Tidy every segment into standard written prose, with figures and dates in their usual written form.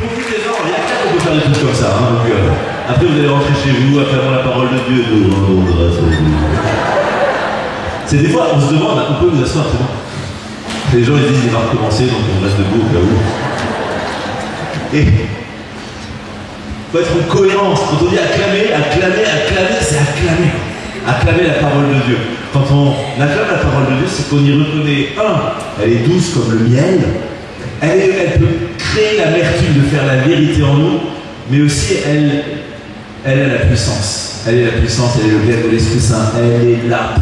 Profitez-en, il y a qu'à qu'on peut faire des trucs comme ça. Hein, donc, après, vous allez rentrer chez vous, affirmant la parole de Dieu. C'est des fois, on se demande, on peut vous asseoir, c'est bon. Les gens, ils disent, il va recommencer, donc on reste debout au cas où. Et il faut être en cohérence. Quand on dit acclamer, c'est acclamer. Acclamer la parole de Dieu. Quand on acclame la parole de Dieu, c'est qu'on y reconnaît, elle est douce comme le miel, elle peut créer l'amertume de faire la vérité en nous, mais aussi elle a la puissance. Elle est la puissance, elle est le glaive de l'Esprit Saint, elle est là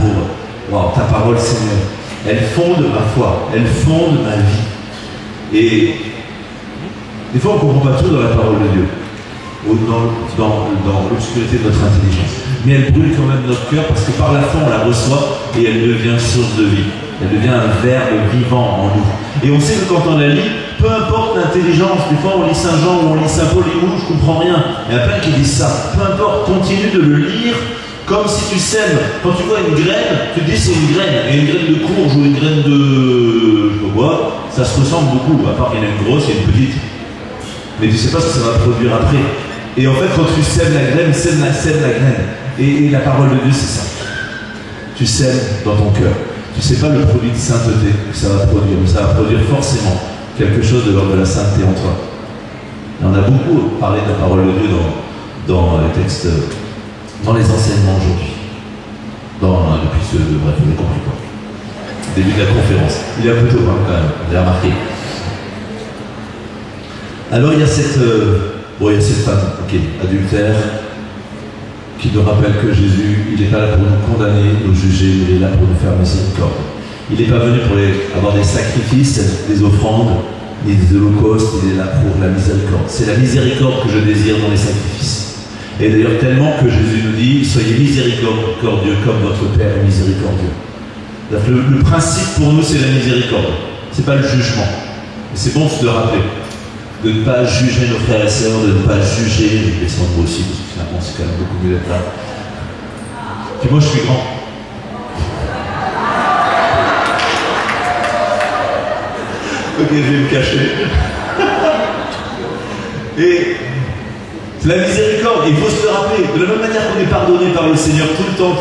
pour ta parole, Seigneur. Elle fonde ma foi, elle fonde ma vie. Et des fois, on ne comprend pas tout dans la parole de Dieu, dans l'obscurité de notre intelligence. Mais elle brûle quand même notre cœur parce que par la foi, on la reçoit et elle devient source de vie. Elle devient un verbe vivant en nous. Et on sait que quand on la lit, peu importe l'intelligence, des fois on lit Saint Jean ou on lit Saint Paul, et je ne comprends rien. Il y en a plein qui disent ça. Peu importe, continue de le lire comme si tu sèmes. Quand tu vois une graine, tu te dis c'est une graine. Et une graine de courge ou une graine de... je sais pas quoi, ça se ressemble beaucoup. À part qu'il y en a une grosse et une petite. Mais tu ne sais pas ce que ça va produire après. Et en fait, quand tu sèmes la graine, sème la graine. Et la parole de Dieu, c'est ça. Tu sèmes dans ton cœur. Tu ne sais pas le produit de sainteté que ça va produire, mais ça va produire forcément quelque chose de l'ordre de la sainteté en toi. Et on a beaucoup parlé de la parole de Dieu dans les textes, dans les enseignements aujourd'hui. Depuis bref, vous avez compris quoi. Début de la conférence. Il est un peu tôt quand même, vous avez remarqué. Alors il y a cette femme, adultère, qui nous rappelle que Jésus, il n'est pas là pour nous condamner, nous juger, il est là pour nous faire miséricorde. Il n'est pas venu pour avoir des sacrifices, des offrandes, ni des holocaustes, il est là pour la miséricorde. C'est la miséricorde que je désire dans les sacrifices. Et d'ailleurs tellement que Jésus nous dit, soyez miséricordieux comme votre Père est miséricordieux. Le principe pour nous, c'est la miséricorde. Ce n'est pas le jugement. Mais c'est bon de le rappeler. De ne pas juger nos frères et sœurs, de ne pas juger les descendants aussi, parce que finalement c'est quand même beaucoup mieux d'être là. Puis moi je suis grand. Ok, je vais me cacher. Et la miséricorde, il faut se le rappeler, de la même manière qu'on est pardonné par le Seigneur tout le temps,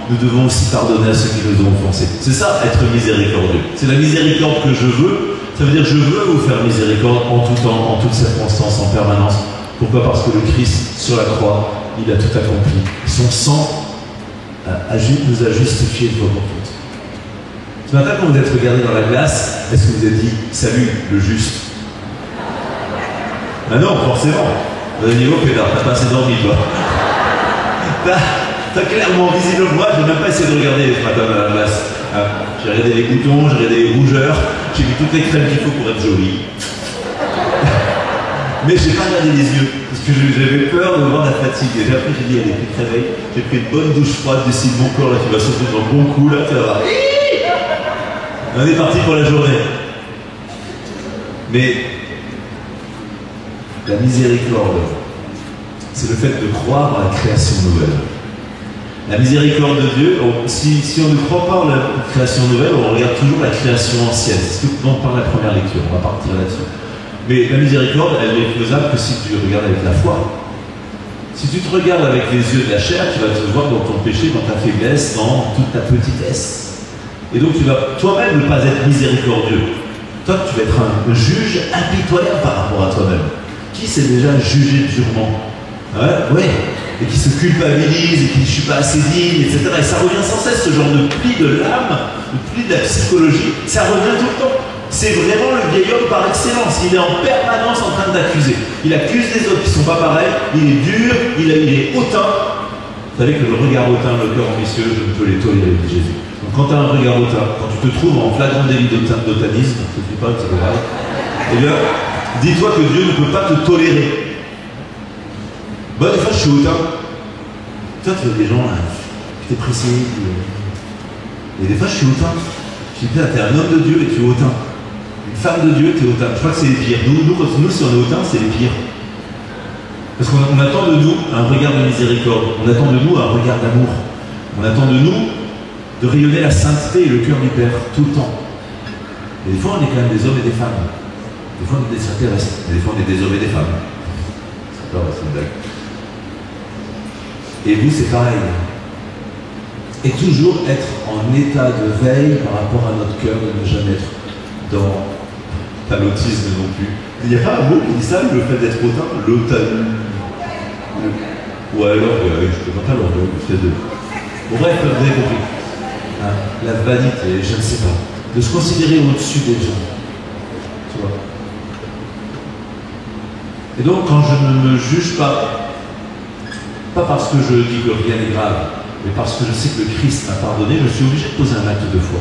nous devons aussi pardonner à ceux qui nous ont offensés. C'est ça, être miséricordieux. C'est la miséricorde que je veux. Ça veut dire je veux vous faire miséricorde en tout temps, en toutes circonstances, en permanence. Pourquoi? Parce que le Christ, sur la croix, il a tout accompli. Son sang nous a justifiés de fois pour toutes. Ce matin, quand vous êtes regardé dans la glace, est-ce que vous êtes dit « Salut, le juste » Ah non, forcément. Vous avez dit « Ok, t'as pas assez dormi, toi. » T'as clairement visiblement, moi, j'ai même pas essayé de regarder ce matin dans la glace. J'ai regardé les boutons, j'ai regardé les rougeurs, j'ai mis toutes les crèmes qu'il faut pour être jolie. Mais j'ai pas regardé les yeux, parce que j'avais peur de voir la fatigue. Et après j'ai dit, allez, tu te réveilles, j'ai pris une bonne douche froide, du style mon corps là qui va sauter dans le bon coup, là, tu vas voir. On est parti pour la journée. Mais la miséricorde, c'est le fait de croire à la création nouvelle. La miséricorde de Dieu, si on ne croit pas en la création nouvelle, on regarde toujours la création ancienne. C'est ce que on parle de la première lecture, on va partir là-dessus. Mais la miséricorde, elle est faisable que si tu regardes avec la foi. Si tu te regardes avec les yeux de la chair, tu vas te voir dans ton péché, dans ta faiblesse, dans toute ta petitesse. Et donc tu vas toi-même ne pas être miséricordieux. Toi, tu vas être un juge impitoyable par rapport à toi-même. Qui s'est déjà jugé durement? Ouais. Et qui se culpabilise, et qui dit je suis pas assez digne, etc. Et ça revient sans cesse, ce genre de pli de l'âme, de pli de la psychologie, ça revient tout le temps. C'est vraiment le vieil homme par excellence. Il est en permanence en train d'accuser. Il accuse les autres qui ne sont pas pareils, il est dur, il est hautain. Vous savez que le regard hautain, le cœur ambitieux, je ne peux les tolérer, dit Jésus. Donc quand tu as un regard hautain, quand tu te trouves en flagrant délit d'otanisme, je ne sais pas, c'est grave, eh bien, dis-toi que Dieu ne peut pas te tolérer. Bon, des fois, je suis hautain. Toi, tu vois des gens, qui t'es pressé. Et des fois, je suis hautain. Je dis, t'es un homme de Dieu et tu es hautain. Une femme de Dieu, tu es hautain. Je crois que c'est les pires. Nous, si on est hautain, c'est les pires. Parce qu'on attend de nous un regard de miséricorde. On attend de nous un regard d'amour. On attend de nous de rayonner la sainteté et le cœur du Père tout le temps. Et des fois, on est quand même des hommes et des femmes. Des fois on est des extraterrestres, des fois on est des hommes et des femmes. C'est une blague. Et vous c'est pareil. Et toujours être en état de veille par rapport à notre cœur, de ne jamais être dans l'autisme non plus. Il n'y a pas un mot qui dit ça, le fait d'être hautain, ou alors, je ne peux pas l'orgueil, le fait de... Bon bref, vous avez compris. Hein, la vanité, je ne sais pas. De se considérer au-dessus des gens. Tu vois. Et donc, quand je ne me juge pas parce que je dis que rien n'est grave, mais parce que je sais que le Christ m'a pardonné, je suis obligé de poser un acte de foi.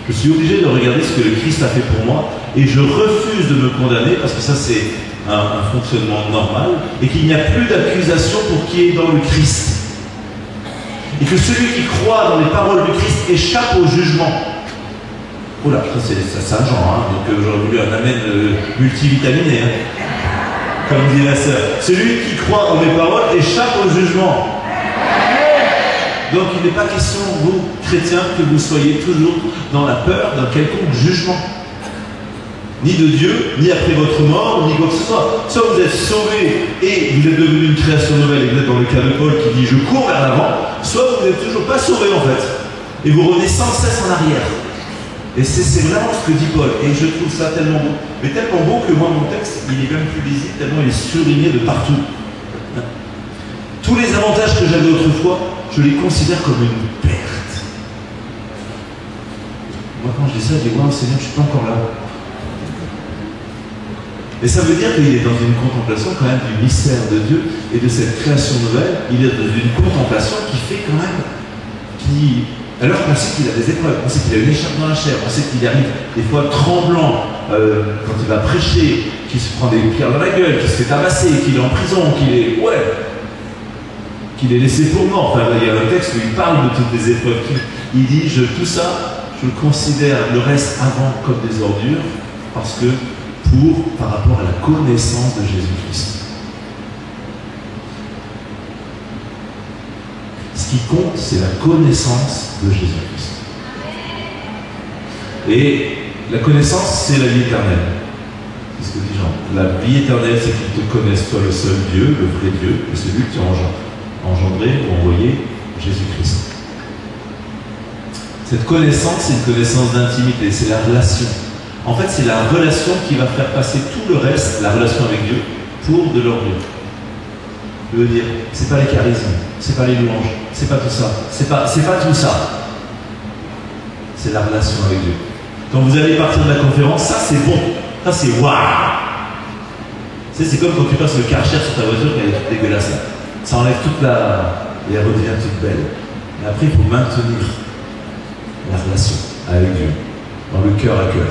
Je suis obligé de regarder ce que le Christ a fait pour moi, et je refuse de me condamner, parce que ça c'est un fonctionnement normal, et qu'il n'y a plus d'accusation pour qui est dans le Christ. Et que celui qui croit dans les paroles du Christ échappe au jugement. Oula, ça c'est Saint Jean, hein, donc j'aurais voulu un amen multivitaminé. Hein. Comme dit la sœur. Celui qui croit en mes paroles échappe au jugement. Donc il n'est pas question, vous, chrétiens, que vous soyez toujours dans la peur d'un quelconque jugement. Ni de Dieu, ni après votre mort, ni quoi que ce soit. Soit vous êtes sauvés et vous êtes devenu une création nouvelle et vous êtes dans le cas de Paul qui dit « je cours vers l'avant », soit vous n'êtes toujours pas sauvés en fait. Et vous revenez sans cesse en arrière. Et c'est vraiment ce que dit Paul. Et je trouve ça tellement beau. Mais tellement beau que moi, mon texte, il est même plus lisible, tellement il est surligné de partout. Tous les avantages que j'avais autrefois, je les considère comme une perte. Moi, quand je dis ça, je dis « wow, Seigneur, je ne suis pas encore là ». Et ça veut dire qu'il est dans une contemplation quand même du mystère de Dieu et de cette création nouvelle. Il est dans une contemplation qui fait quand même... Alors qu'on sait qu'il a des épreuves, on sait qu'il a une écharpe dans la chair, on sait qu'il arrive des fois tremblant quand il va prêcher, qu'il se prend des pierres dans la gueule, qu'il se fait tabasser, qu'il est en prison, qu'il est laissé pour mort. Enfin, il y a un texte où il parle de toutes les épreuves. Il dit, tout ça, je considère le reste avant comme des ordures, parce que par rapport à la connaissance de Jésus-Christ. Ce qui compte, c'est la connaissance de Jésus-Christ. Et la connaissance, c'est la vie éternelle. C'est ce que dit Jean. La vie éternelle, c'est qu'ils te connaissent, toi, le seul Dieu, le vrai Dieu, et celui que tu as engendré ou envoyé, Jésus-Christ. Cette connaissance, c'est une connaissance d'intimité, c'est la relation. En fait, c'est la relation qui va faire passer tout le reste, la relation avec Dieu, pour de l'orgueil. Je veux dire, c'est pas les charismes, c'est pas les louanges, c'est pas tout ça, c'est pas tout ça. C'est la relation avec Dieu. Quand vous allez partir de la conférence, ça c'est bon, ça c'est waouh. Tu sais, c'est comme quand tu passes le Karcher sur ta voiture, qu'elle est toute dégueulasse là. Ça enlève toute la... et elle redevient toute belle. Mais après, il faut maintenir la relation avec Dieu, dans le cœur à cœur.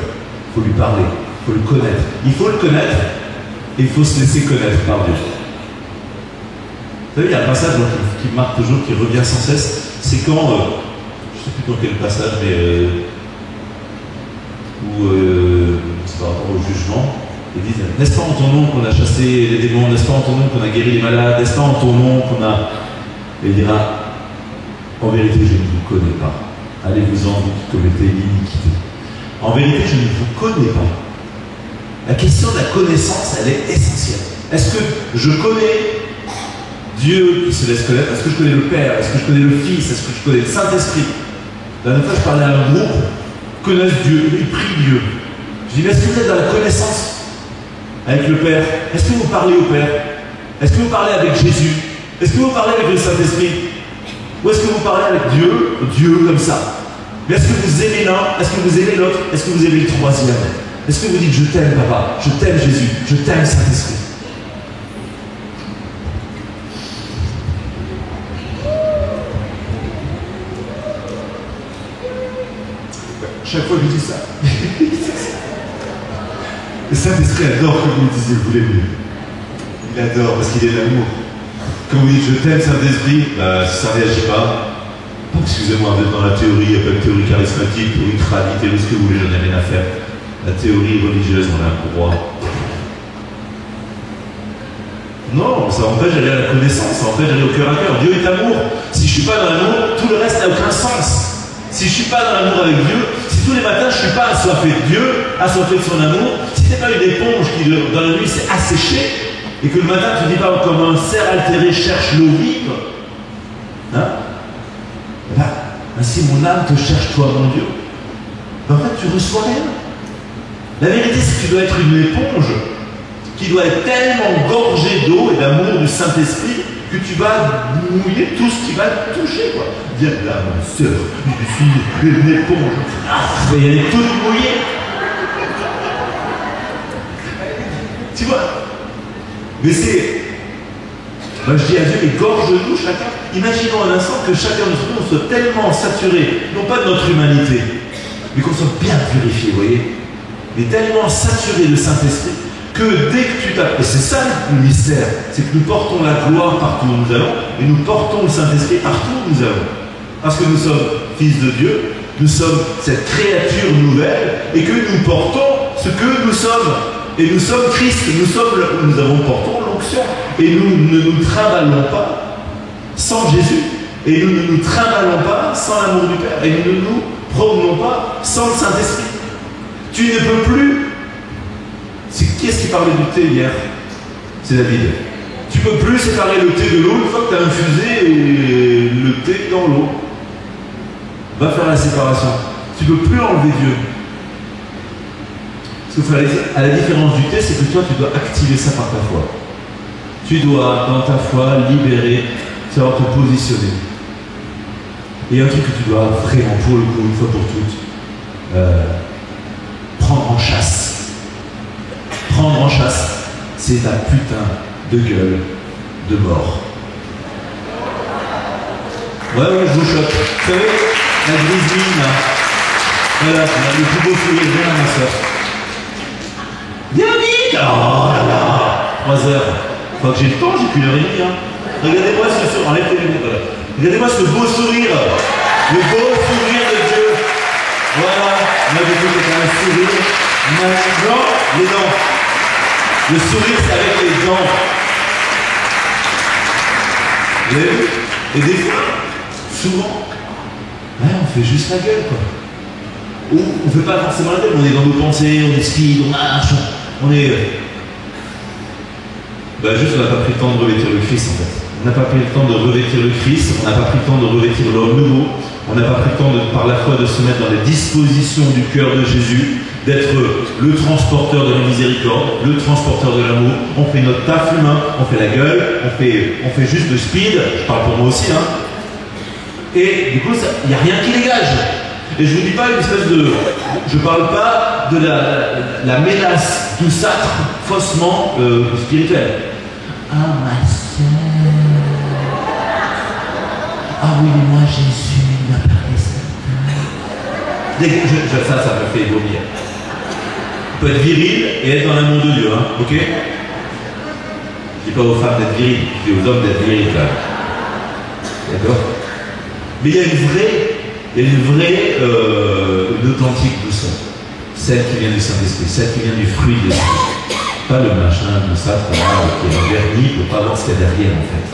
Il faut lui parler, il faut le connaître. Il faut le connaître et il faut se laisser connaître par Dieu. Vous savez, il y a un passage qui marque toujours, qui revient sans cesse. C'est quand, je ne sais plus dans quel passage, mais où c'est par rapport au jugement, ils disent « N'est-ce pas en ton nom qu'on a chassé les démons, n'est-ce pas en ton nom qu'on a guéri les malades, n'est-ce pas en ton nom qu'on a... » Et il dira « En vérité, je ne vous connais pas. Allez-vous-en, vous qui commettez l'iniquité. » En vérité, je ne vous connais pas. La question de la connaissance, elle est essentielle. Est-ce que je connais Dieu qui se laisse connaître? Est-ce que je connais le Père? Est-ce que je connais le Fils? Est-ce que je connais le Saint-Esprit? La dernière fois, je parlais à un groupe qui connaissent Dieu, ils prient Dieu. Je dis, mais est-ce que vous êtes dans la connaissance avec le Père? Est-ce que vous parlez au Père? Est-ce que vous parlez avec Jésus? Est-ce que vous parlez avec le Saint-Esprit? Ou est-ce que vous parlez avec Dieu comme ça? Mais est-ce que vous aimez l'un? Est-ce que vous aimez l'autre? Est-ce que vous aimez le troisième? Est-ce que vous dites, je t'aime papa, je t'aime Jésus, je t'aime Saint-Esprit? Chaque fois que je dis ça, le Saint-Esprit adore que vous me disiez, vous l'aimez. Il adore parce qu'il est l'amour. Quand vous dites, je t'aime Saint-Esprit, si ça ne réagit pas, excusez-moi, vous êtes dans la théorie, il n'y a pas de théorie charismatique, théorie traditionnelle, ce que vous voulez, j'en ai rien à faire. La théorie religieuse, on a un droit. Non, ça empêche d'aller à la connaissance, ça empêche d'aller au cœur à cœur. Dieu est amour. Si je ne suis pas dans l'amour, tout le reste n'a aucun sens. Si je ne suis pas dans l'amour avec Dieu, si tous les matins je ne suis pas assoiffé de Dieu, assoiffé de son amour, si t'es pas une éponge qui dans la nuit s'est asséchée et que le matin tu dis pas comme un cerf altéré cherche l'eau vive, hein? Eh ben, ainsi mon âme te cherche toi mon Dieu. Ben, en fait tu reçois rien. La vérité c'est que tu dois être une éponge qui doit être tellement gorgée d'eau et d'amour du Saint-Esprit que tu vas mouiller tout ce qui va te toucher, quoi. Viens là, ma soeur, je suis une éponge. Et elle est toute mouillée. Tu vois? Mais c'est... Ben, je dis à Dieu, mais gorge-nous chacun. Imaginons un instant que chacun d'entre nous soit tellement saturé, non pas de notre humanité, mais qu'on soit bien purifié, vous voyez? Mais tellement saturé de Saint-Esprit, que dès que tu t'appelles, et c'est ça le mystère, c'est que nous portons la gloire partout où nous allons, et nous portons le Saint-Esprit partout où nous allons. Parce que nous sommes fils de Dieu, nous sommes cette créature nouvelle, et que nous portons ce que nous sommes. Et nous sommes Christ, nous portons l'onction, et nous ne nous trimballons pas sans Jésus, et nous ne nous trimballons pas sans l'amour du Père, et nous ne nous promenons pas sans le Saint-Esprit. Tu ne peux plus. Qui est-ce qui parlait du thé hier? C'est David. Tu ne peux plus séparer le thé de l'eau une fois que tu as infusé le thé dans l'eau. Va faire la séparation. Tu ne peux plus enlever Dieu. Ce qu'il faut, à la différence du thé, c'est que toi, tu dois activer ça par ta foi. Tu dois, dans ta foi, libérer, savoir te positionner. Et un truc que tu dois vraiment, pour le coup, une fois pour toutes, prendre en chasse. Prendre en chasse, c'est ta putain de gueule de mort. Ouais, je vous choque. Vous savez, la grise mine, là. Voilà, le plus beau sourire, viens là, ma soeur. Viens vite! Oh là là! 3 heures. Faut que j'ai le temps, j'ai plus l'heure et demie, hein. Regardez-moi ce sourire, enlève tes lunettes, voilà. Regardez-moi ce beau sourire. Le beau sourire de Dieu. Voilà, on a vu que c'était un sourire. Maintenant, les dents. Le sourire, c'est avec les dents. Vous avez vu? Et des fois, souvent, ouais, on fait juste la gueule, quoi. Ou on ne fait pas forcément la gueule, on est dans nos pensées, on est speed, on marche, on est... Ben juste, on n'a pas pris le temps de revêtir le Christ, en fait. On n'a pas pris le temps de revêtir le Christ, on n'a pas pris le temps de revêtir l'homme nouveau, on n'a pas pris le temps, par la foi, de se mettre dans les dispositions du cœur de Jésus, d'être le transporteur de la miséricorde, le transporteur de l'amour. On fait notre taf humain, on fait la gueule, on fait juste le speed, je parle pour moi aussi, hein. Et du coup, il n'y a rien qui dégage. Et je ne vous dis pas une espèce de... Je ne parle pas de la menace douceâtre, faussement spirituelle. Ah, ma soeur. Ah oui, mais moi, Jésus m'a parlé ça. Ça me fait vomir. On peut être viril et être dans l'amour de Dieu, hein, ok? Je dis pas aux femmes d'être viril, je dis aux hommes d'être viril, là. D'accord? Mais il y a une vraie, une authentique douceur. Celle qui vient du Saint-Esprit, celle qui vient du fruit de l'Esprit. Pas le machin, le sacre, qui est verni, pour pas voir ce qu'il y a derrière, en fait.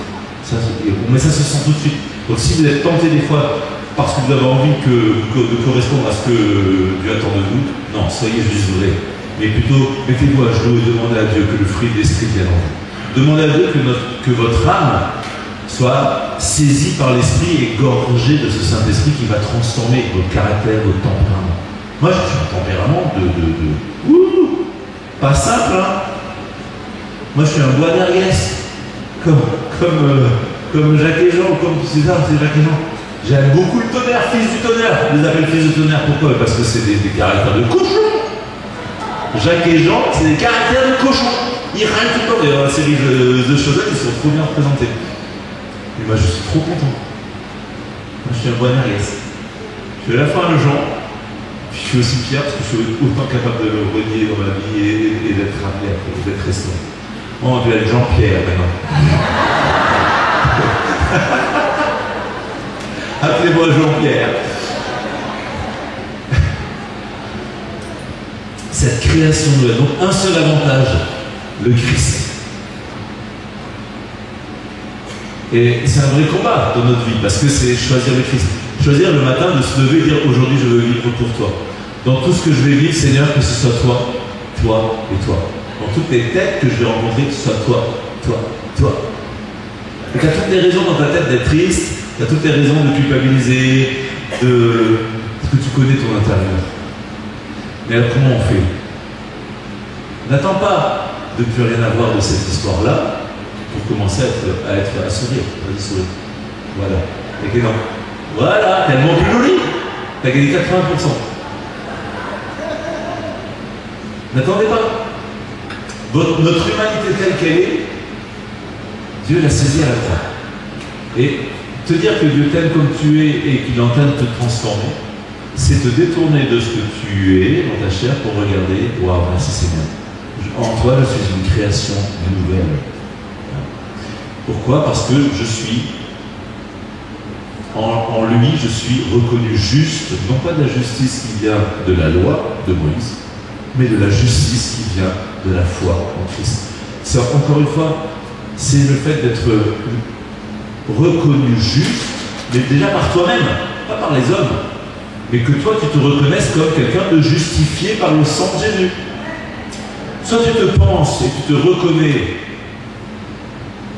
Mais ça se sent tout de suite. Donc si vous êtes tenté des fois, parce que vous avez envie de correspondre à ce que Dieu attend de vous, non, soyez juste vrai. Mais plutôt, mettez-vous à genoux et demandez à Dieu que le fruit de l'Esprit vienne en vous. Demandez à Dieu que votre âme soit saisie par l'Esprit et gorgée de ce Saint-Esprit qui va transformer votre caractère, votre tempérament. Moi, j'ai un tempérament pas simple, hein. Moi, je suis un bois d'Ariès, comme Jacques et Jean, comme César, c'est Jacques et Jean. J'aime beaucoup le tonnerre, fils du tonnerre. Je les appelle fils du tonnerre, pourquoi? Parce que c'est des caractères de cochon. Jacques et Jean, c'est des caractères de cochon. Ils râlent tout le temps. D'ailleurs, la série de Chauvel, ils sont trop bien représentés. Et moi, je suis trop content. Moi, je suis un bois d'Ariès. Je suis à la fois un Jean, puis je suis aussi fier parce que je suis autant capable de le renier dans ma vie et d'être rappelé après, d'être resté. On va être Jean-Pierre maintenant. Appelez-moi Jean-Pierre. Cette création nouvelle, donc un seul avantage, le Christ. Et c'est un vrai combat dans notre vie, parce que c'est choisir le Christ. Choisir le matin de se lever et dire aujourd'hui je veux vivre pour toi. Dans tout ce que je vais vivre, Seigneur, que ce soit toi. toi et toi. Dans toutes les têtes que je vais rencontrer, que ce soit toi, toi, toi. Et tu as toutes les raisons dans ta tête d'être triste, tu as toutes les raisons de culpabiliser, parce que tu connais ton intérieur. Mais alors comment on fait? N'attends pas de plus rien avoir de cette histoire-là pour commencer à sourire. Vas-y, souris. Voilà. Avec les dents. Voilà, tellement plus joli. T'as gagné 80%. N'attendez pas. Notre humanité telle qu'elle est, Dieu l'a saisie à la croix. Et te dire que Dieu t'aime comme tu es et qu'il est en train de te transformer, c'est te détourner de ce que tu es dans ta chair pour regarder, waouh, merci Seigneur. En toi, je suis une création nouvelle. Pourquoi? Parce que je suis, en lui, je suis reconnu juste, non pas de la justice qui vient de la loi de Moïse, mais de la justice qui vient de la foi en Christ. C'est encore une fois, c'est le fait d'être reconnu juste, mais déjà par toi-même, pas par les hommes, mais que toi tu te reconnaisses comme quelqu'un de justifié par le sang de Jésus. Soit tu te penses et tu te reconnais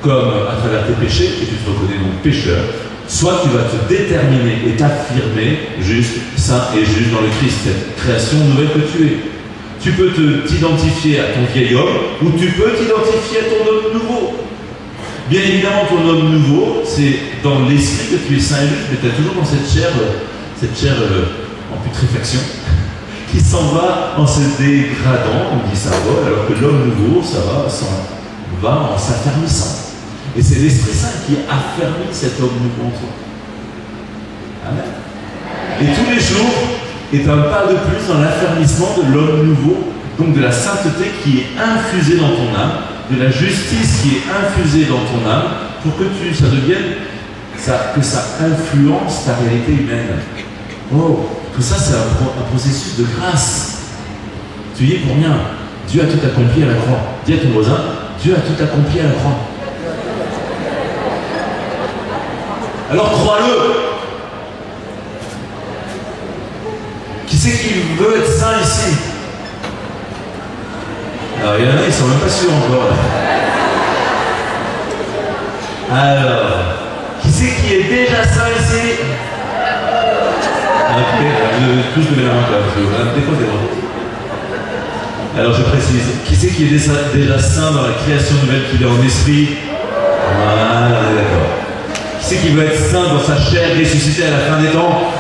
comme à travers tes péchés, et tu te reconnais donc pécheur, soit tu vas te déterminer et t'affirmer juste, saint et juste dans le Christ, cette création nouvelle que tu es. Tu peux t'identifier à ton vieil homme, ou tu peux t'identifier à ton homme nouveau. Bien évidemment, ton homme nouveau, c'est dans l'esprit que tu es saint et juste, mais tu es toujours dans cette chair en putréfaction, qui s'en va en se dégradant, on dit ça va, alors que l'homme nouveau, ça va en s'affermissant. Et c'est l'Esprit Saint qui affermit cet homme nouveau en toi. Amen. Et tous les jours est un pas de plus dans l'affermissement de l'homme nouveau, donc de la sainteté qui est infusée dans ton âme, de la justice qui est infusée dans ton âme, pour que ça devienne, que ça influence ta réalité humaine. Oh, tout ça c'est un processus de grâce. Tu y es pour rien. Dieu a tout accompli à la croix. Dis à ton voisin, Dieu a tout accompli à la croix. Alors crois-le. Qui c'est qui veut être saint ici? Alors il y en a, ils sont même pas sûrs encore. Alors, qui c'est qui est déjà saint ici? Tous lever la main quand alors je précise, qui c'est qui est déjà saint dans la création nouvelle qu'il est en esprit? Voilà, on est d'accord. Qui c'est qui veut être saint dans sa chair ressuscitée à la fin des temps?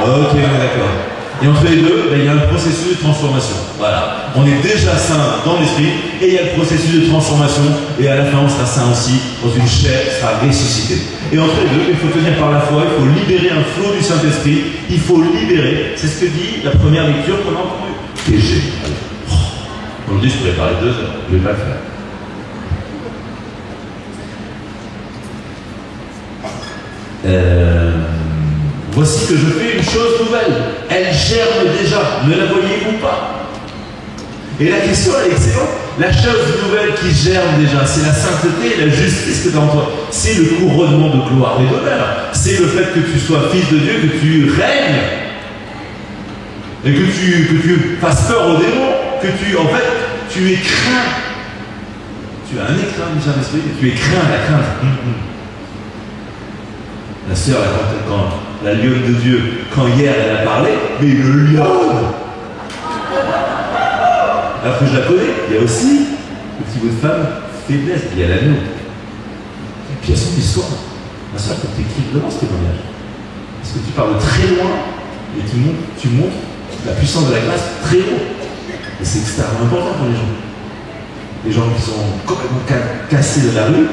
Ok, on est d'accord. Et entre les deux, il y a un processus de transformation. Voilà. On est déjà saint dans l'esprit et il y a le processus de transformation et à la fin on sera saint aussi dans une chair qui sera ressuscitée. Et entre les deux, il faut tenir par la foi, il faut libérer un flot du Saint-Esprit, il faut libérer, c'est ce que dit la première lecture qu'on a entendue. Et génial. Aujourd'hui, je pourrais parler 2 heures, je ne vais pas le faire. Voici que je fais une chose nouvelle. Elle germe déjà. Ne la voyez-vous pas? Et la question, elle est excellente. La chose nouvelle qui germe déjà, c'est la sainteté et la justice que tu as en toi. C'est le couronnement de gloire et d'honneur. C'est le fait que tu sois fils de Dieu, que tu règnes. Et que tu fasses peur aux démons. Que tu es craint. Tu as un écrin du Saint-Esprit et tu es craint, la crainte. La sœur, quand la lionne de Dieu, quand hier elle a parlé, mais le lion! Alors que je la connais, il y a aussi le petit bout de femme, faiblesse, il y a l'agneau. Et puis il y a son histoire. Ma sœur, quand tu écris vraiment ce témoignage. Parce que tu parles très loin et tu montres la puissance de la grâce très haut. Et c'est extrêmement important pour les gens. Les gens qui sont complètement cassés de la rue,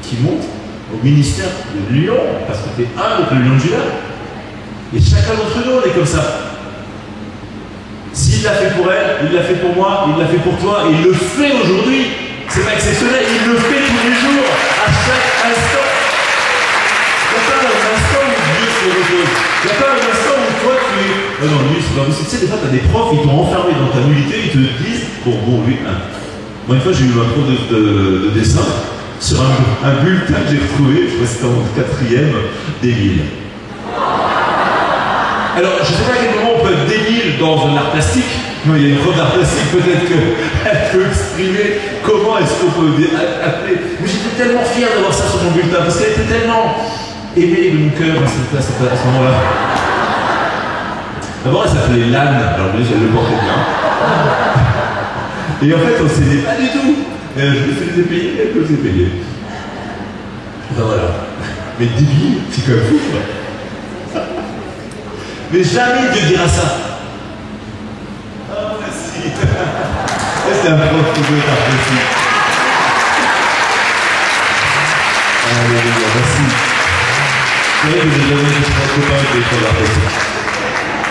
qui montent au ministère de Lyon, parce que tu es un avec le lion de Juda. Et chacun d'entre nous, on est comme ça. S'il l'a fait pour elle, il l'a fait pour moi, il l'a fait pour toi, et il le fait aujourd'hui. C'est pas exceptionnel, il le fait tous les jours, à chaque instant. Il n'y a pas un instant où Dieu se repose. Il n'y a pas un instant où toi tu es. Oh non, lui, c'est pas possible. Tu sais, des fois, tu as des profs, ils t'ont enfermé dans ta nullité, ils te disent, bon, lui, Moi, une fois, j'ai eu un prof de dessin sur un bulletin que j'ai retrouvé, je crois que c'était en 4e, d'Émile. Alors, je ne sais pas à quel moment on peut être débile dans un art plastique. Non, il y a une prof d'art plastique, peut-être qu'elle peut exprimer comment est-ce qu'on peut appeler. Mais j'étais tellement fier d'avoir ça sur mon bulletin, parce qu'elle était tellement aimée de mon cœur à ce moment-là. D'abord, elle s'appelait Lanne, alors elle le portait bien. Et en fait, on ne s'aidait pas du tout. Je me faisais payer, elle me faisait payer. Ben voilà. Mais débile, c'est quand même fou, quoi. Mais jamais Dieu dira ça. Ah, merci. C'est un prof qui veut être apprécié. Alléluia, merci. C'est vrai que j'ai jamais été très copain avec les profs d'art.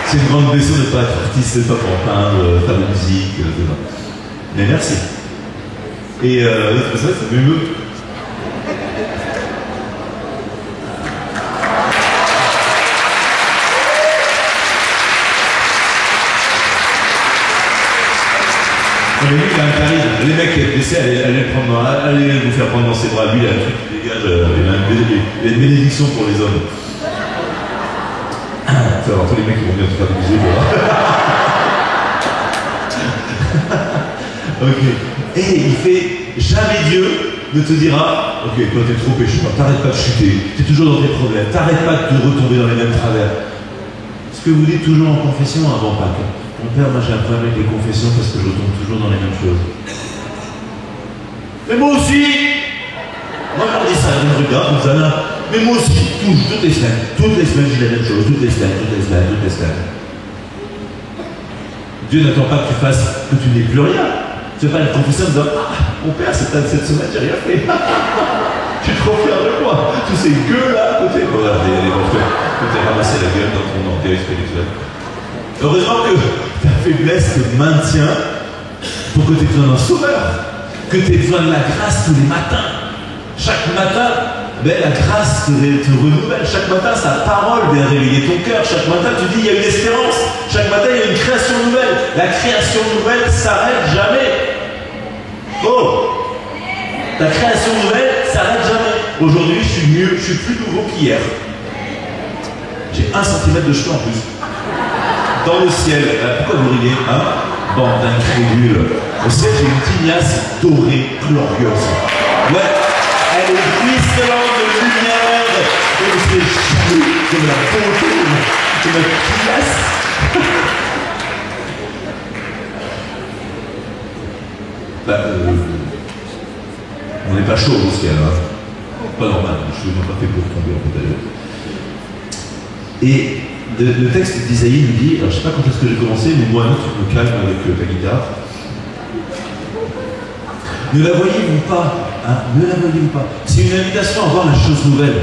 C'est une grande blessure de ne pas être artiste, de ne pas pouvoir peindre, faire de la musique, etc. Mais merci. Et c'est vrai, ça m'émeut. Mais lui, il a un charisme. Les mecs qui étaient blessés, allez vous faire prendre dans ses bras. Lui, il a un truc qui dégage, il a une bénédiction pour les hommes. Tu vas voir tous les mecs qui vont venir te faire des bisous. Ok. Et il fait jamais Dieu ne te dira ok, toi t'es trop pécheur, t'arrêtes pas de chuter, t'es toujours dans tes problèmes, t'arrêtes pas de retomber dans les mêmes travers. Ce que vous dites toujours en confession avant Pâques. Mon père, moi j'ai un problème avec les confessions parce que je retombe toujours dans les mêmes choses. Mais moi aussi. Moi je leur dis ça, je me regarde, vous allez. Mais moi aussi, toutes les semaines je dis la même chose, toutes les semaines. Dieu n'attend pas que tu fasses, que tu n'aies plus rien. Tu ne fais pas une confession en disant ah, mon père, cette semaine, j'ai rien fait. Je suis trop fier de moi. Tous ces gueux là à côté. Voilà, tu t'es ramassé la gueule dans ton orgueil spirituel. Heureusement que ta faiblesse te maintient pour que tu aies besoin d'un sauveur. Que tu aies besoin de la grâce tous les matins. Chaque matin, la grâce te renouvelle. Chaque matin, sa parole vient réveiller ton cœur. Chaque matin, tu dis, il y a une espérance. Chaque matin, il y a une création nouvelle. La création nouvelle s'arrête jamais. Oh! Ta création nouvelle s'arrête jamais. Aujourd'hui, je suis mieux, je suis plus nouveau qu'hier. J'ai 1 centimètre de cheveux en plus. Dans le ciel. Pourquoi vous riez, hein? Bande d'incrédules. Au ciel, j'ai une tignasse dorée, glorieuse. Ouais. Elle est ruisselante de lumière, de ses cheveux, de la beauté, de la classe. On n'est pas chaud au ciel, hein. Pas normal, je ne suis pas fait pour tomber en fait d'ailleurs. Et le texte d'Isaïe nous dit, alors je ne sais pas quand est-ce que j'ai commencé, mais moi, tu me calmes avec ta guitare. Ne la voyez-vous pas, hein? Ne la voyez-vous pas. C'est une invitation à voir la chose nouvelle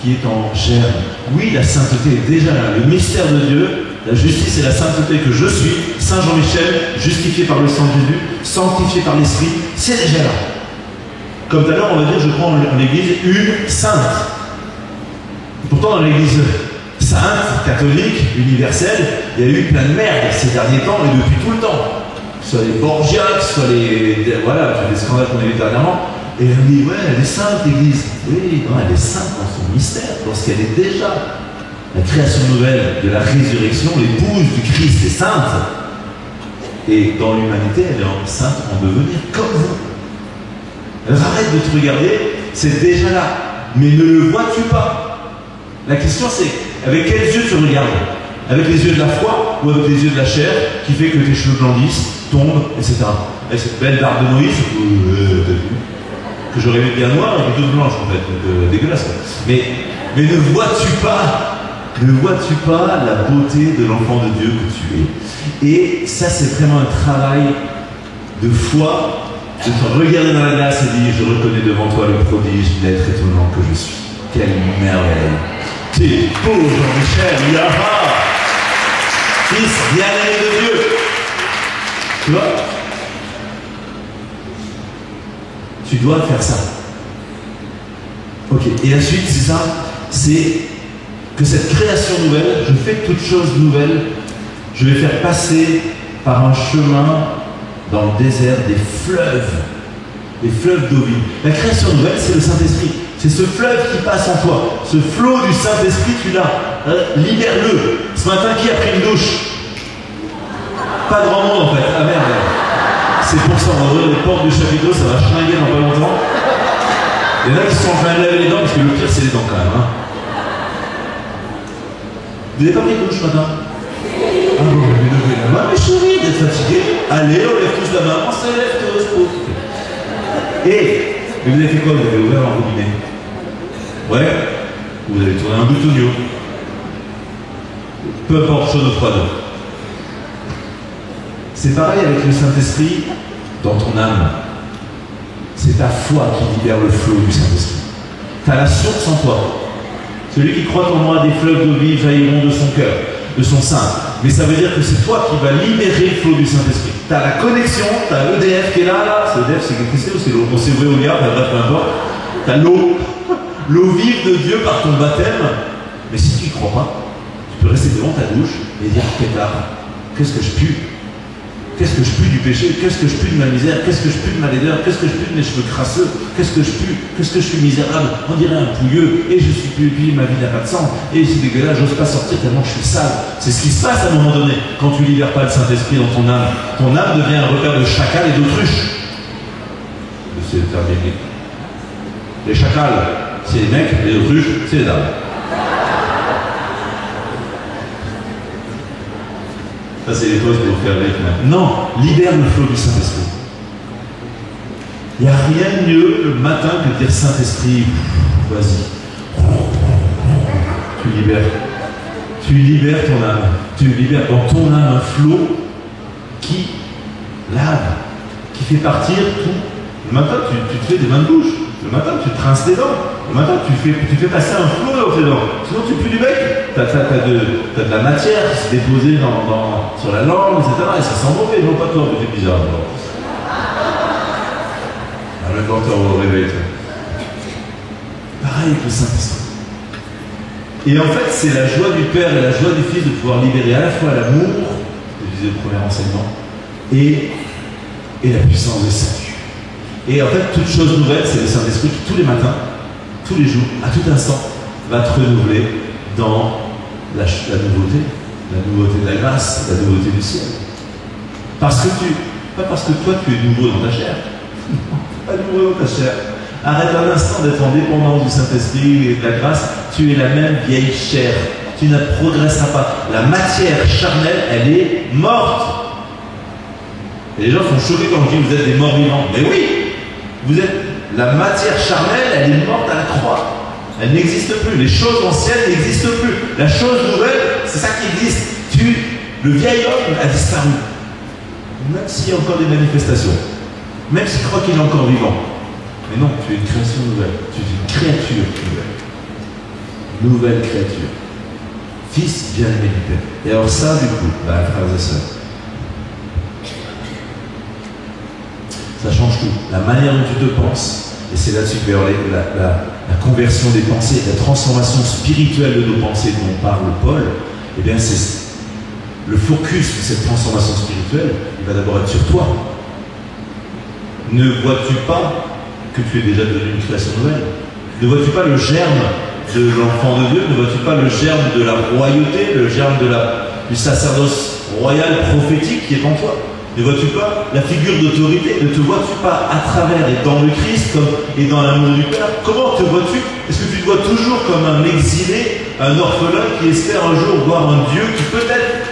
qui est en germe. Oui, la sainteté est déjà là. Le mystère de Dieu, la justice et la sainteté que je suis, Saint Jean-Michel, justifié par le sang de Jésus, sanctifié par l'Esprit, c'est déjà là. Comme tout à l'heure, on va dire, je prends en l'église une sainte. Pourtant, dans l'église sainte, catholique, universelle, il y a eu plein de merde ces derniers temps et depuis tout le temps. Soit les Borgia, soit voilà, les scandales qu'on a eu dernièrement. Et on dit, ouais, elle est sainte, l'église. Oui, non, elle est sainte dans son mystère, parce qu'elle est déjà la création nouvelle de la résurrection, l'épouse du Christ est sainte. Et dans l'humanité, elle est sainte en devenir comme vous. Alors arrête de te regarder, c'est déjà là. Mais ne le vois-tu pas? La question c'est, avec quels yeux tu regardes? Avec les yeux de la foi ou avec les yeux de la chair qui fait que tes cheveux blandissent, tombent, etc. Et cette belle barbe de Moïse, que j'aurais mis bien noire et plutôt blanche en fait, donc dégueulasse. Mais ne vois-tu pas la beauté de l'enfant de Dieu que tu es? Et ça c'est vraiment un travail de foi, de te regarder dans la glace et dire je reconnais devant toi le prodige, l'être étonnant que je suis. Quelle merveille! T'es beau Jean-Michel, Yaha! Fils bien-aimé de Dieu. Tu vois? Tu dois faire ça. Ok. Et la suite, c'est ça. C'est que cette création nouvelle, je fais toute chose nouvelle, je vais faire passer par un chemin dans le désert des fleuves d'eau vive. La création nouvelle, c'est le Saint-Esprit. C'est ce fleuve qui passe en toi. Ce flot du Saint-Esprit, tu l'as. Libère-le. Ce matin, qui a pris une douche? Pas grand monde en fait. Ah merde. C'est pour ça, on va ouvrir les portes du chapiteau, ça va schlinguer dans pas longtemps. Il y en a qui sont en train de laver les dents, parce que le pire c'est les dents quand même. Hein. Vous n'avez pas pris une douche ce matin? Ah bon, vous levez la main, mais chérie, d'être fatigué. Allez, on lève tous la main, on se lève tous. Et, mais vous avez fait quoi? Vous avez ouvert un robinet? Ouais. Vous avez tourné un boutonnier. Peu importe, chaude ou froide. C'est pareil avec le Saint-Esprit dans ton âme. C'est ta foi qui libère le flot du Saint-Esprit. Tu as la source en toi. Celui qui croit en moi, des fleuves d'eau vive jailliront de son cœur, de son sein. Mais ça veut dire que c'est toi qui vas libérer le flot du Saint-Esprit. Tu as la connexion, tu as l'EDF qui est là. C'est EDF, c'est quelque chose, c'est l'eau. On s'est ouvert au gars, bref, peu importe. Tu as l'eau vive de Dieu par ton baptême. Mais si tu n'y crois pas, tu peux rester devant ta douche et dire, pétard, qu'est-ce que je pue? Qu'est-ce que je pue du péché? Qu'est-ce que je pue de ma misère? Qu'est-ce que je pue de ma laideur? Qu'est-ce que je pue de mes cheveux crasseux? Qu'est-ce que je pue? Qu'est-ce que je suis misérable? On dirait un pouilleux. Et je suis puis ma vie n'a pas de sang. Et c'est dégueulasse, j'ose pas sortir tellement je suis sale. C'est ce qui se passe à un moment donné quand tu libères pas le Saint-Esprit dans ton âme. Ton âme devient un repère de chacal et d'autruche. C'est le terme biblique. Les chacals, c'est les mecs, les autruches, c'est les dames. Ça, c'est les pauses pour vous faire avec. Non, libère le flot du Saint-Esprit. Il n'y a rien de mieux le matin que de dire Saint-Esprit, vas-y. Tu libères. Tu libères ton âme. Tu libères dans ton âme un flot qui lave, qui fait partir tout. Le matin, tu te fais des bains de bouche. Le matin, tu te rinces les dents. Le matin, tu fais passer un flot dans tes dents. Sinon, tu pues du bec. T'as de la matière qui se dépose sur la langue, etc. Et ça sent mauvais. Non, pas toi, mais c'est bizarre. Ah, même quand tu au réveil. Pareil avec le Saint-Esprit. Et en fait, c'est la joie du Père et la joie du Fils de pouvoir libérer à la fois l'amour, que je disais au premier enseignement, et la puissance de salut. Et en fait, toute chose nouvelle, c'est le Saint-Esprit qui, tous les matins, tous les jours, à tout instant, va te renouveler dans la nouveauté de la grâce, la nouveauté du ciel. Pas parce que toi, tu es nouveau dans ta chair. Pas nouveau dans ta chair. Arrête un instant d'être en dépendance du Saint-Esprit et de la grâce. Tu es la même vieille chair. Tu ne progresseras pas. La matière charnelle, elle est morte. Et les gens sont choqués quand je dis vous êtes des morts vivants. Mais oui, vous êtes la matière charnelle, elle est morte à la croix. Elle n'existe plus. Les choses anciennes n'existent plus. La chose nouvelle, c'est ça qui existe. Le vieil homme a disparu. Même s'il y a encore des manifestations. Même s'il croit qu'il est encore vivant. Mais non, tu es une création nouvelle. Tu es une créature nouvelle. Nouvelle créature. Fils bien-aimé du Père. Et alors ça, du coup, frères et sœurs, ça change tout. La manière dont tu te penses, et c'est là-dessus que la conversion des pensées, la transformation spirituelle de nos pensées dont parle Paul, eh bien c'est le focus de cette transformation spirituelle, il va d'abord être sur toi. Ne vois-tu pas que tu es déjà devenu une création nouvelle? Ne vois-tu pas le germe de l'enfant de Dieu? Ne vois-tu pas le germe de la royauté, le germe du sacerdoce royal prophétique qui est en toi? Ne vois-tu pas la figure d'autorité? Ne te vois-tu pas à travers et dans le Christ et dans l'amour du Père? Comment te vois-tu? Est-ce que tu te vois toujours comme un exilé, un orphelin qui espère un jour voir un Dieu qui peut-être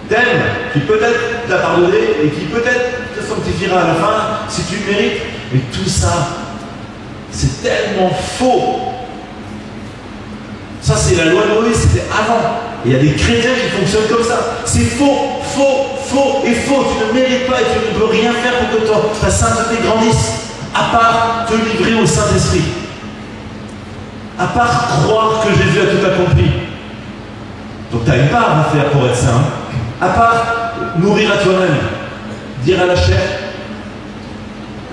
t'aime, qui peut-être t'a pardonné et qui peut-être te sanctifiera à la fin si tu le mérites? Mais tout ça, c'est tellement faux. Ça, c'est la loi de Moïse, c'était avant. Et il y a des chrétiens qui fonctionnent comme ça. C'est faux, faux, faux et faux. Tu ne mérites pas et tu ne peux rien faire pour que ta sainteté grandisse, à part te livrer au Saint-Esprit. À part croire que Jésus a tout accompli. Donc tu as une part à faire pour être saint. À part mourir à toi-même. Dire à la chair,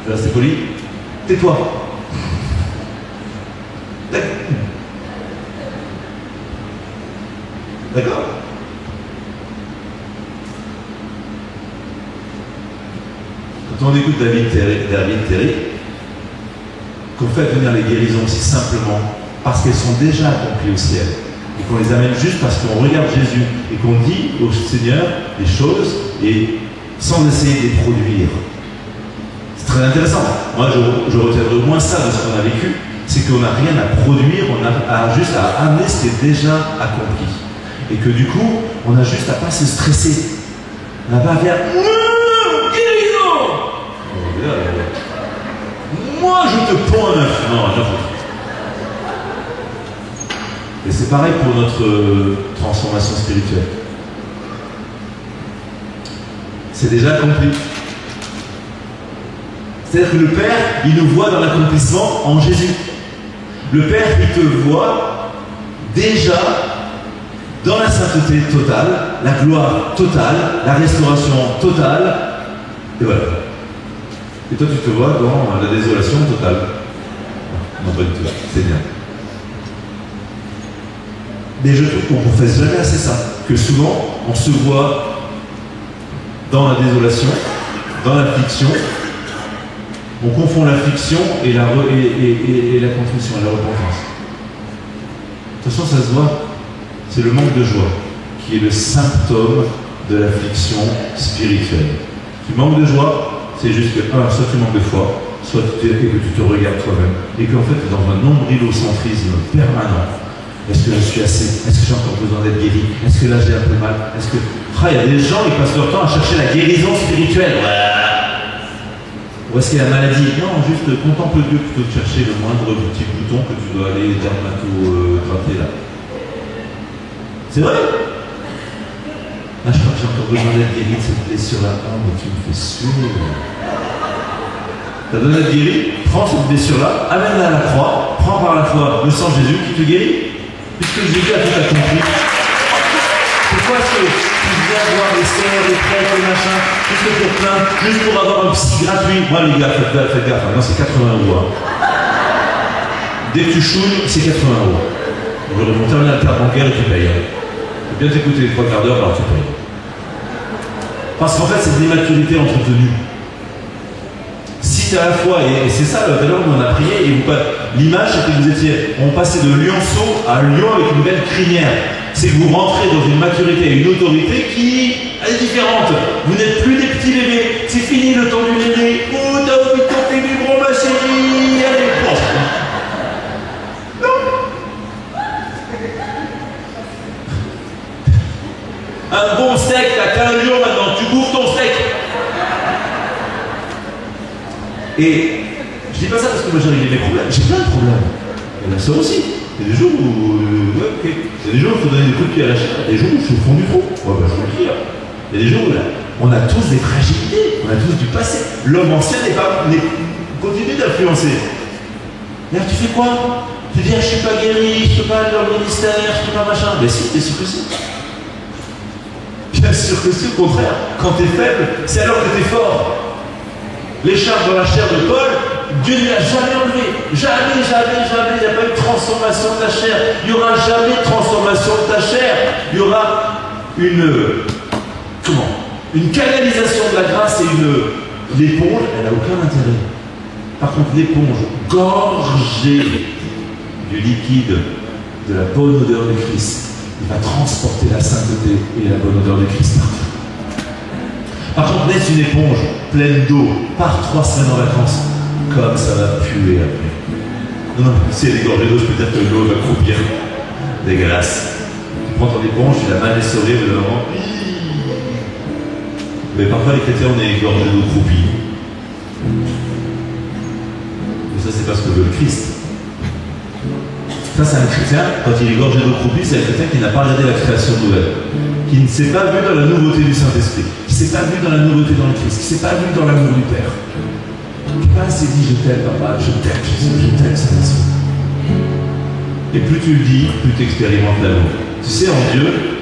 je vais rester poli, tais-toi. D'accord? Quand on écoute David Terry, qu'on fait venir les guérisons aussi simplement parce qu'elles sont déjà accomplies au ciel. Et qu'on les amène juste parce qu'on regarde Jésus et qu'on dit au Seigneur des choses et sans essayer de les produire. C'est très intéressant. Moi, je retiendrai au moins ça de ce qu'on a vécu, c'est qu'on n'a rien à produire, on a juste à amener ce qui est déjà accompli. Et que du coup, on a juste à pas se stresser. On n'a pas à faire guérison. Moi, je te ponds un œuf. Non, rien à foutre. Et c'est pareil pour notre transformation spirituelle. C'est déjà accompli. C'est-à-dire que le Père, il nous voit dans l'accomplissement en Jésus. Le Père, il te voit déjà dans la sainteté totale, la gloire totale, la restauration totale, et voilà. Et toi, tu te vois dans la désolation totale. Non, pas du tout. C'est bien. Mais je trouve qu'on ne professe jamais assez ça. Que souvent, on se voit dans la désolation, dans l'affliction. On confond l'affliction et la contrition, et la repentance. De toute façon, ça se voit. C'est le manque de joie qui est le symptôme de l'affliction spirituelle. Tu manques de joie, c'est juste que, soit tu manques de foi, soit que tu te regardes toi-même, et qu'en fait, tu es dans un nombrilocentrisme permanent. Est-ce que je suis assez? Est-ce que j'ai encore besoin d'être guéri? Est-ce que là j'ai un peu mal? Est-ce que... il y a des gens qui passent leur temps à chercher la guérison spirituelle. Ou est-ce qu'il y a la maladie? Non, juste contemple Dieu plutôt que de chercher le moindre petit bouton que tu dois aller dermato-gratter là. C'est vrai? Là, je crois que j'ai encore besoin d'être guéri de cette blessure-là. Oh, mais tu me fais suer. T'as besoin d'être guéri? Prends cette blessure-là, amène-la à la croix, prends par la foi le sang de Jésus qui te guérit. Puisque Jésus a tout accompli. Pourquoi est-ce que tu viens voir les sœurs, les prêtres, les machins, juste pour plein, juste pour avoir un psy gratuit? Moi, les gars, faites gaffe. Non, c'est 80 €. Dès que tu chouines, c'est 80 €. On va remonter un carte bancaire et tu payes. Tu peux bien t'écouter les 3 quarts d'heure, alors tu payes. Parce qu'en fait, c'est de l'immaturité entretenue. Si tu as la foi, et c'est ça, tout à l'heure, on a prié, et l'image, c'est que vous étiez, on passait de lionceau à lion avec une belle crinière. C'est que vous rentrez dans une maturité et une autorité qui est différente. Vous n'êtes plus des petits bébés. C'est fini le temps du bébé. Oh, t'as envie de tenter du gros, ma chérie. Allez, bon. Non. Un bon steak, t'as 15 jours maintenant, tu bouffes ton steak. Et je dis pas ça parce que moi j'ai réglé mes problèmes. J'ai plein de problèmes. Il y en a ça aussi. Il y a des jours où. Il y a des jours où il faut donner des coups de pied à la chair. Il y a des jours où je suis au fond du trou. Ouais, bah, je vous le dis. Il y a des jours où là, on a tous des fragilités. On a tous du passé. L'homme ancien continue d'influencer. Et là, tu fais quoi? Tu dis, je suis pas guéri, je peux pas aller dans le ministère, je peux pas machin. Mais si, bien sûr que si. Bien sûr que si, au contraire. Quand tu es faible, c'est alors que tu es fort. L'écharpe dans la chair de Paul, Dieu ne l'a jamais enlevé. Jamais, jamais, jamais. Il n'y a pas eu de transformation de ta chair. Il n'y aura jamais de transformation de ta chair. Il y aura une canalisation de la grâce et l'éponge, elle n'a aucun intérêt. Par contre, l'éponge gorgée du liquide, de la bonne odeur de Christ, il va transporter la sainteté et la bonne odeur de Christ partout. Par contre, laisse une éponge pleine d'eau, pars 3 semaines en vacances, comme ça va puer après. Non, si elle est gorgée d'eau, je peux dire que l'eau va croupir. Dégueulasse. Tu prends ton éponge, tu la mal essorée, vraiment. Mais parfois, les chrétiens, on est gorgés d'eau croupie. Mais ça, c'est parce que veut le Christ. Ça, c'est un chrétien, quand il est gorgé d'eau croupie, c'est un chrétien qui n'a pas regardé la création nouvelle, qui ne s'est pas vu dans la nouveauté du Saint-Esprit, qui ne s'est pas vu dans la nouveauté dans le Christ, qui ne s'est pas vu dans l'amour du Père. Qui pas s'est dit, je t'aime, papa, je t'aime, Jésus, je t'aime, Saint-Esprit. Et plus tu le dis, plus tu expérimentes l'amour. Tu sais, en Dieu,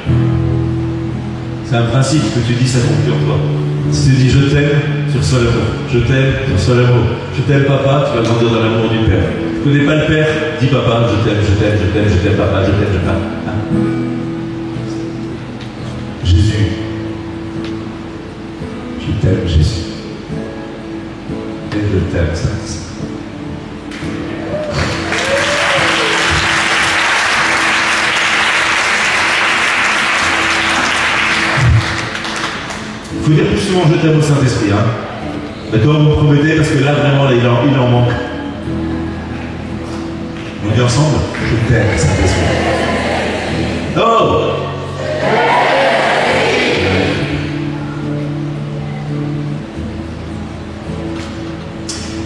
c'est un principe que tu dis, ça conclut en toi. Si tu dis je t'aime, tu reçois l'amour. Je t'aime, tu reçois l'amour. Je t'aime, papa, tu vas grandir dans l'amour du Père. Tu ne connais pas le Père, dis papa, je t'aime, je t'aime, je t'aime, je t'aime, papa, je t'aime, je t'aime. Hein? Jésus. Je t'aime, Jésus. Et je t'aime, Saint-Esprit. faut dire plus souvent je t'aime au Saint-Esprit. Hein. D'accord, vous me promettez, parce que là, vraiment, là, il en manque. On dit ensemble, je t'aime, Saint-Esprit. Oh!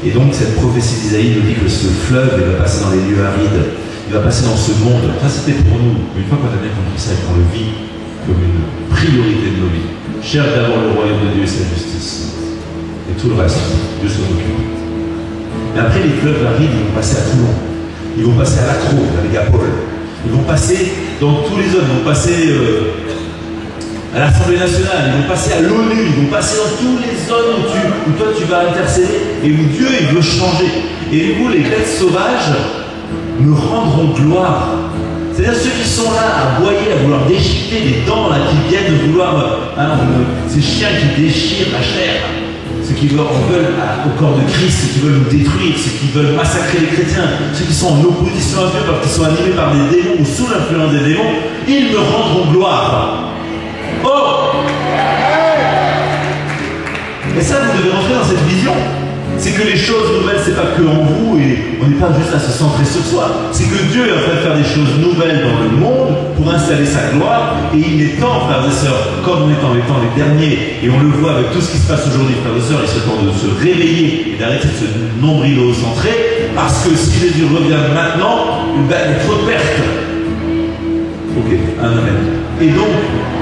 Et donc, cette prophétie d'Isaïe nous dit que ce fleuve, il va passer dans les lieux arides, il va passer dans ce monde. Ça, c'était pour nous. Une fois qu'on a bien compris ça et qu'on le vit comme une priorité de nos vies. Cherche d'abord le royaume de Dieu et sa justice. Et tout le reste, Dieu s'en occupe. Et après, les fleuves arides, ils vont passer à Toulon. Ils vont passer à l'Acro, la mégapole. Ils vont passer dans tous les zones. Ils vont passer à l'Assemblée nationale. Ils vont passer à l'ONU. Ils vont passer dans toutes les zones où toi tu vas intercéder et où Dieu il veut changer. Et vous, les bêtes sauvages, me rendront gloire. C'est-à-dire ceux qui sont là à aboyer, à vouloir déchiqueter les dents, là, qui viennent de vouloir, ces chiens qui déchirent la chair, ceux qui en veulent au corps de Christ, ceux qui veulent nous détruire, ceux qui veulent massacrer les chrétiens, ceux qui sont en opposition à Dieu parce qu'ils sont animés par des démons ou sous l'influence des démons, ils me rendront gloire. Oh! Et ça, vous devez rentrer dans cette vision. C'est que les choses nouvelles, c'est pas que en vous et on n'est pas juste à se centrer sur soi. C'est que Dieu est en train de faire des choses nouvelles dans le monde pour installer sa gloire. Et il est temps, frères et sœurs, comme on est en les temps les derniers, et on le voit avec tout ce qui se passe aujourd'hui, frères et sœurs, il est temps de se réveiller et d'arrêter de se nombrilo-centrer, parce que si Jésus revient maintenant, il y a trop de pertes. Ok, amen. Et donc,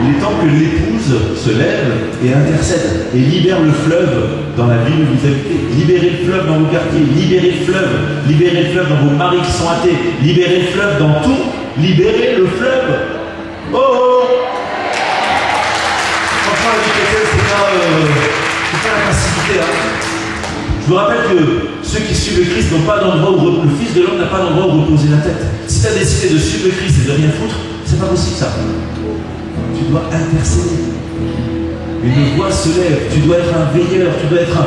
il est temps que l'épouse se lève et intercède et libère le fleuve dans la ville où vous habitez. Libérez le fleuve dans vos quartiers, libérez le fleuve dans vos maris qui sont athées, libérez le fleuve dans tout, libérez le fleuve. Oh oh! Franchement, la vie chrétienne, c'est pas la passivité. Hein. Je vous rappelle que ceux qui suivent le Christ n'ont pas d'endroit où le Fils de l'homme n'a pas d'endroit où reposer la tête. Si tu as décidé de suivre le Christ et de rien foutre, c'est pas possible ça. Tu dois intercéder. Une voix se lève. Tu dois être un veilleur. Tu dois être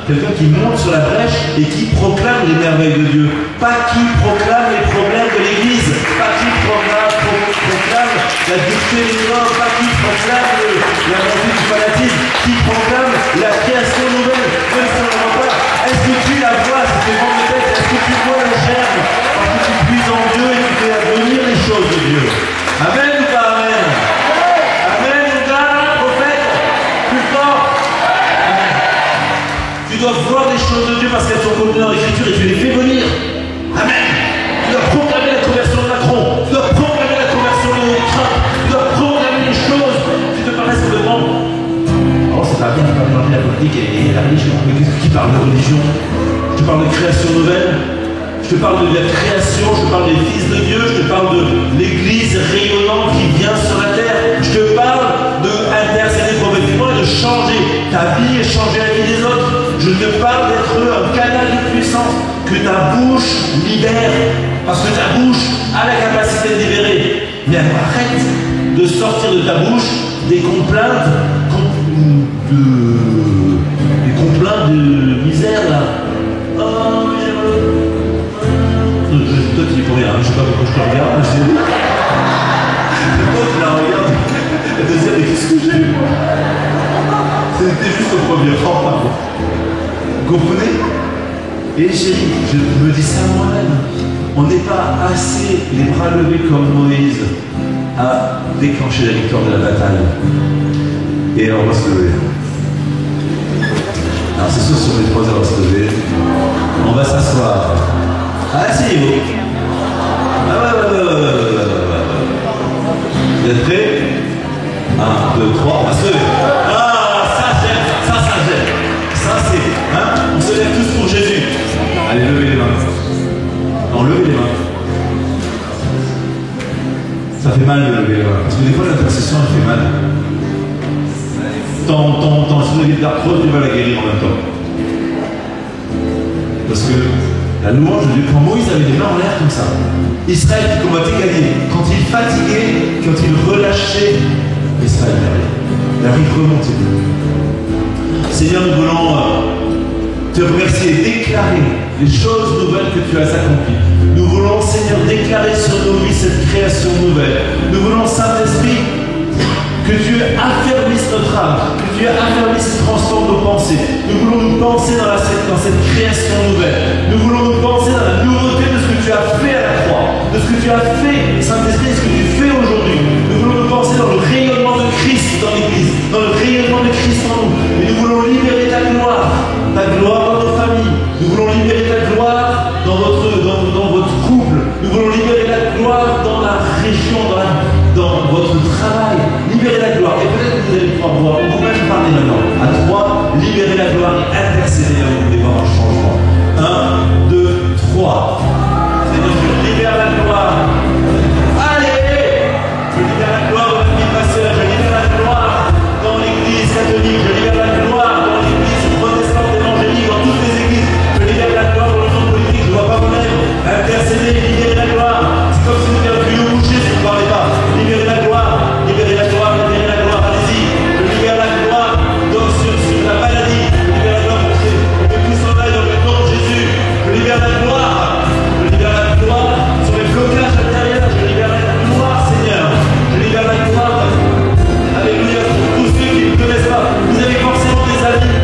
quelqu'un qui monte sur la brèche et qui proclame les merveilles de Dieu. Pas qui proclame les problèmes de l'Église. Pas qui proclame la dureté des hommes. Pas qui proclame la montée du fanatisme. Qui proclame la création nouvelle. Même si on ne voit pas. Est-ce que tu la vois? C'est tes vents de tête. Est-ce que tu vois le germe? Parce que tu puises en Dieu et tu fais advenir les choses de Dieu. Amen ou pas amen? Amen ou pas, prophète? Plus fort. Amen. Tu dois voir les choses de Dieu parce qu'elles sont contenues dans l'Écriture et tu les fais venir. Amen. Tu dois proclamer la conversion de Macron. Tu dois proclamer la conversion de Trump. Tu dois proclamer les choses qui te paraissent complètement. Alors c'est pas bien de parler de la politique et la religion. Mais qui parle de religion? Je te parle de création nouvelle. Je te parle de la création, je te parle des fils de Dieu, je te parle de l'église rayonnante qui vient sur la terre. Je te parle d'intercéder prophétiquement et de changer ta vie et changer la vie des autres. Je te parle d'être un canal de puissance, que ta bouche libère, parce que ta bouche a la capacité de libérer. Mais arrête de sortir de ta bouche des complaintes de misère là. Oh, toi tu dis pour rien, je sais pas pourquoi je te regarde, je dis toi tu la regardes, elle te dit mais qu'est-ce que j'ai moi? C'était juste au premier rang, pardon. Vous comprenez? Et chérie, je me dis ça moi-même, on n'est pas assez les bras levés comme Moïse à déclencher la victoire de la bataille. Et alors on va se lever. Alors c'est sûr sur les 3 heures on va se lever, on va s'asseoir. Ah, asseyez-vous. Ah ouais. Vous êtes prêts? 1, 2, 3, on va se lever. Ah, ça j'aime, ça j'aime. Ça c'est, hein, on se lève tous pour Jésus. Allez, levez les mains. Non, levez les mains. Ça fait mal de lever les mains. Parce que des fois l'intercession elle fait mal. Ton souvenir d'arthrose, tu vas la guérir en même temps. Parce que la louange de Dieu, quand Moïse avait les mains en l'air comme ça, Israël qui combattait gagnait. Quand il fatiguait, quand il relâchait, Israël derrière. La vie remontait. Seigneur, nous voulons te remercier et déclarer les choses nouvelles que tu as accomplies. Nous voulons, Seigneur, déclarer sur nos vies cette création nouvelle. Nous voulons, Saint-Esprit, Que Dieu affermisse notre âme, que Dieu affermisse et transforme nos pensées. Nous voulons nous penser dans cette création nouvelle. Nous voulons nous penser dans la nouveauté de ce que tu as fait à la croix, de ce que tu as fait, Saint-Esprit, ce que tu fais aujourd'hui. Nous voulons nous penser dans le rayonnement de Christ dans l'Église, dans le rayonnement de Christ en nous. Et nous voulons libérer ta gloire dans nos familles. Nous voulons libérer ta gloire dans votre couple. Nous voulons libérer la gloire dans la région, dans votre travail. Libérer la gloire. Et peut-être que vous allez pouvoir voir, on peut même parler maintenant. À 3, libérer la gloire et intercéder là où vous voulez voir un changement. 1, 2, 3. Seigneur, je libère la gloire. Allez! Je libère la gloire dans la vie pasteur. Je libère la gloire dans l'église catholique. Je libère la gloire dans l'église protestante évangélique, dans toutes les églises. Je libère la gloire dans le monde politique. Je ne vois pas mon œuvre. Intercéder, libérer la gloire. C'est comme si vous étiez un tuyau bouché si vous ne parlez pas. Libérer la gloire. Libérer la gloire. Libérer la gloire. Allez-y. Je libère la gloire sur la maladie. Je libère la gloire pour que tout s'en aille dans le nom de Jésus. Je libère la gloire. Je libère la gloire sur les blocages intérieurs. Je libère la gloire, Seigneur. Je libère la gloire. Alléluia. Pour tous ceux qui ne me connaissent pas, vous avez forcément des amis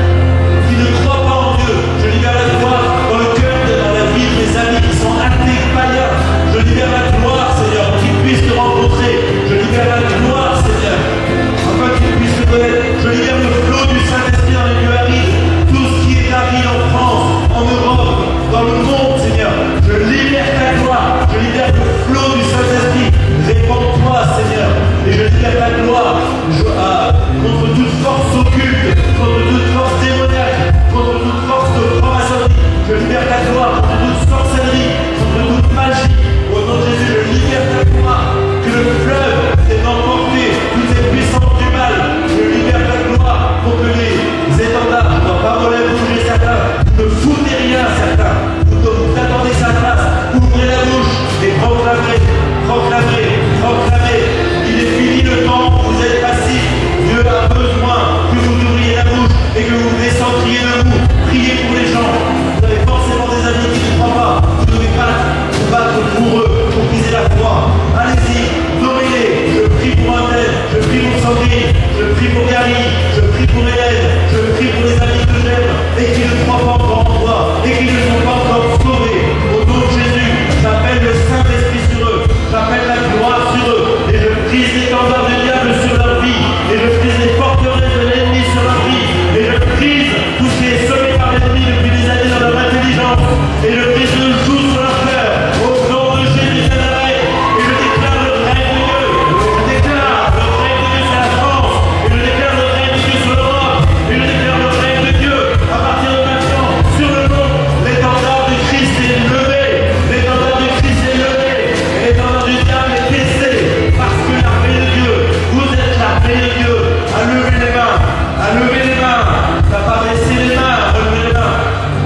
qui ne croient pas en Dieu. Je libère la gloire dans le cœur, dans la vie de mes amis qui sont athées, païens. Je libère la gloire, Seigneur, pour qu'ils puissent te rencontrer. Je libère la gloire, Seigneur, afin qu'ils puissent te connaître. Je libère le flot du Saint-Esprit dans les lieux arides. Tout ce qui est aride en France, en Europe, dans le monde, Seigneur. Je libère ta gloire. Je libère le flot du Saint-Esprit. Répands-toi, Seigneur. Et je libère la gloire contre toute force occulte, contre toute force démoniaque, contre toute force de franc-maçonnerie. Je libère ta gloire contre toute sorcellerie, contre toute magie. Au nom de Jésus, je libère ta gloire. Que le fleuve ait emporté toutes ces puissances du mal. Je libère ta gloire pour que les étendards, dans parole bouger certains, ne foutez rien certains. Vous attendez sa place, ouvrez la bouche et proclamez, proclamez, proclamez. Il est fini le temps où vous êtes passif. Dieu a besoin que vous ouvriez la bouche et que vous descendiez debout. Priez pour les gens. Vous avez forcément des amis qui ne croient pas. Vous devez pas vous battre pour eux, pour briser la foi. Allez-y, nommez-les. Je prie pour un tel, je prie pour Sandrine, je prie pour Gary, je prie pour Hélène, je prie pour les amis que j'aime et qui ne croient pas encore en toi et qui ne sont pas encore sauvés. Au nom de Jésus, j'appelle le Saint-Esprit sur eux, j'appelle la gloire sur eux et je brise l'étendard du diable sur leur vie et je brise les forteresses de l'ennemi sur leur vie et je brise tout ce qui est semé par l'ennemi depuis des années dans leur intelligence et je brise le joug sur leur cœur au nom de Jésus de Nazareth et je déclare le règne de Dieu. Je déclare le règne de Dieu sur la France et je déclare le règne de Dieu sur l'Europe et je déclare le règne de Dieu à partir de maintenant sur le monde. L'étendard du Christ est levé, l'étendard du Christ est levé et l'étendard du diable est baissé parce que la paix de Dieu, vous êtes la paix de Dieu. À lever les mains, à lever les mains, t'as pas baissé les mains, à relever les mains.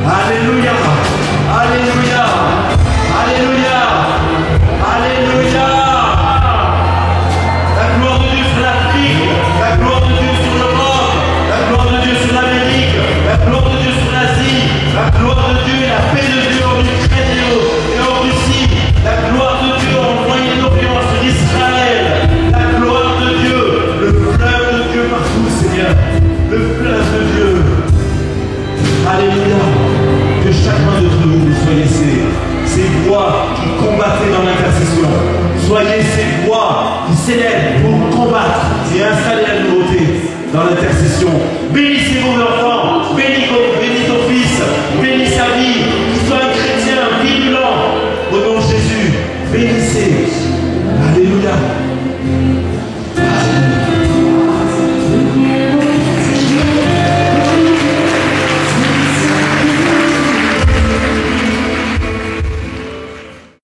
Alléluia, alléluia, alléluia, alléluia. La gloire de Dieu sur l'Afrique, la gloire de Dieu sur l'Europe, la gloire de Dieu sur l'Amérique, la gloire de Dieu sur l'Asie, la gloire de Dieu et la paix de Dieu en Ukraine et en Russie, la gloire de Dieu en Moyen-Orient, sur Israël, la gloire de Dieu, le fleuve de Dieu partout, Seigneur, le fleuve de Dieu. Alléluia. Que chacun d'entre vous soyez ces voix qui combattaient dans l'intercession. Soyez ces voix qui s'élèvent pour combattre et installer la nouveauté dans l'intercession. Bénissez vos enfants.